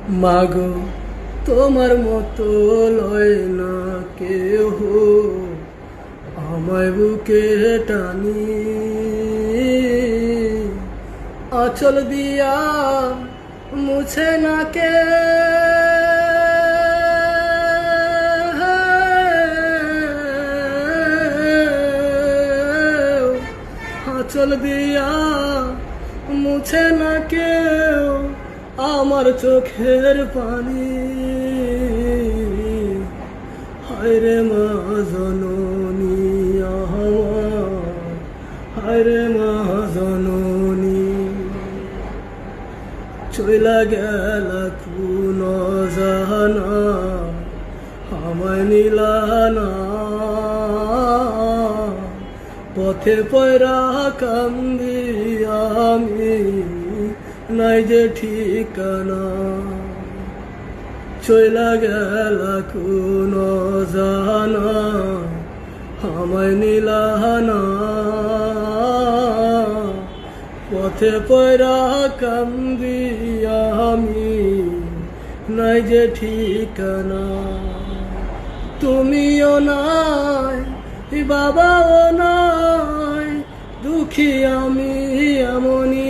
মাগো তোমার মতো লয় না কেহ আমায় বুকে টানি, আঁচল দিয়া মুছে না কে আঁচল দিয়া মুছে না কেউ আমার চোখের পানি। হায়রে মা জননী আমার, হায়রে মা জননী, চইলা গেলা কোন জানা আমায় নিলানা, পথে পয়রা কান্দি আমি নাই যে ঠিকানা। চইলা গেলা কোন জানা আমায় নিলানা, পথে পয়রা কান্দি আমি নাই যে ঠিকানা। তুমিও নাই বাবাও নাই, দুঃখী আমি এমনই